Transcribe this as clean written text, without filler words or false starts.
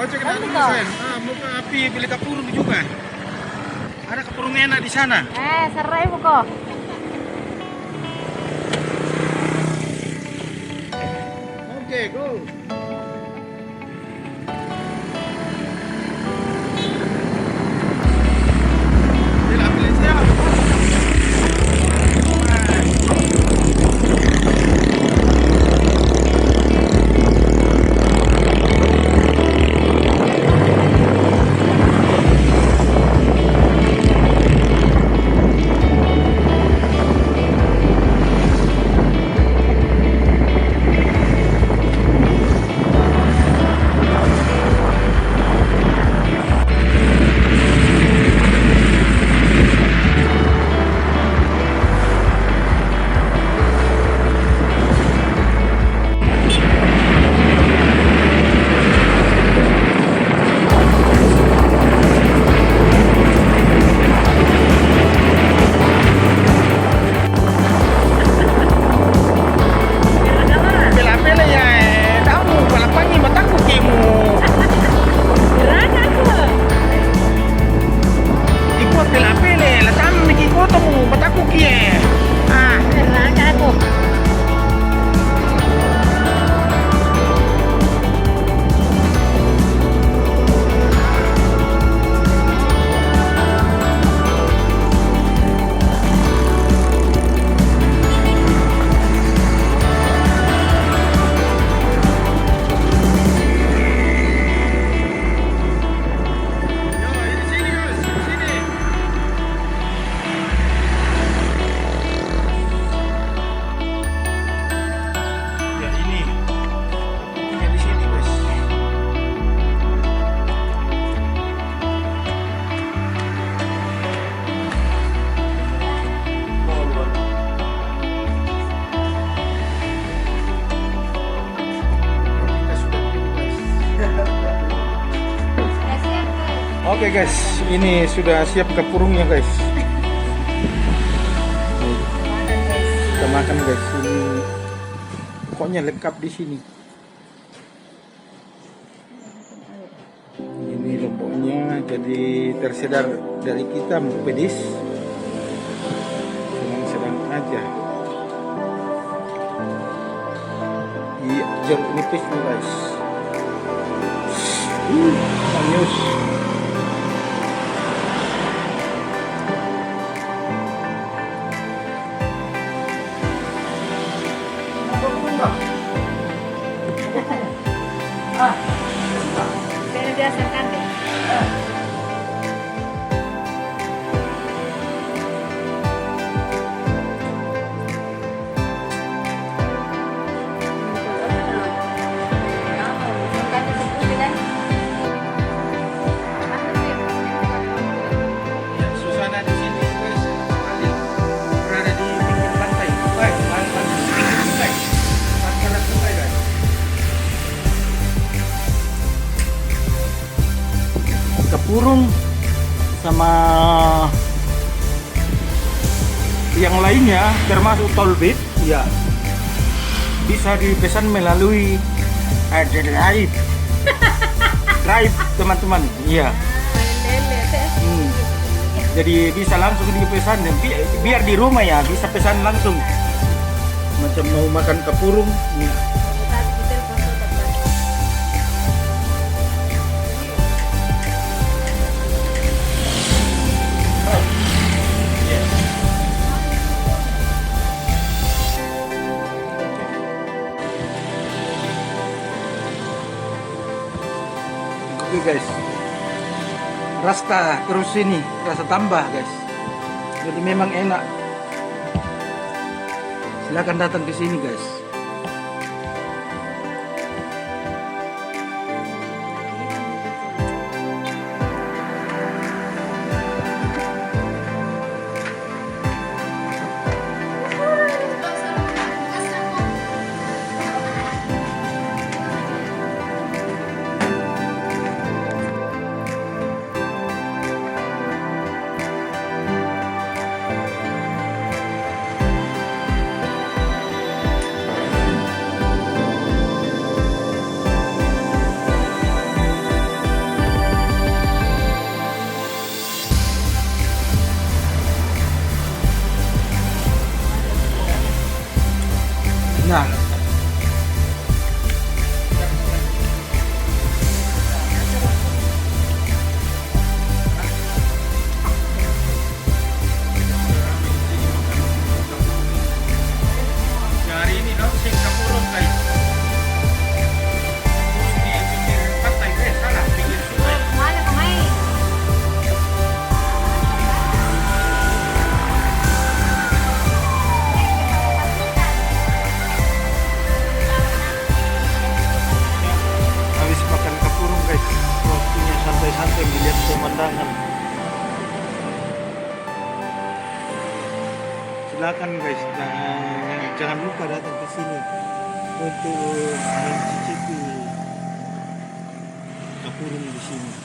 cek dulu sen. Mau ke api beli kapurung juga. Ada kapurung enak di sana. Serai kok. Oke, go. Oke guys, ini sudah siap kapurungnya guys. Kita makan guys. Ini pokoknya lengkap di sini. Ini lomboknya jadi tersedia dari kita mau pedis. Sedang aja. Iya, jeruk nipis nih guys. Manis. Biasakan deh. Suasana di sini guys, berada di pinggir pantai. Pantai guys. Kapurung sama yang lainnya termasuk tolbit ya bisa dipesan melalui drive teman-teman ya. Jadi bisa langsung dipesan biar di rumah ya bisa pesan langsung macam mau makan kapurung ya. Oke guys, rasa terus ini rasa tambah guys, jadi memang enak. Silakan datang ke sini guys. pemandangan. Silakan guys, jangan lupa datang ke sini untuk mencicipi kapurung di sini.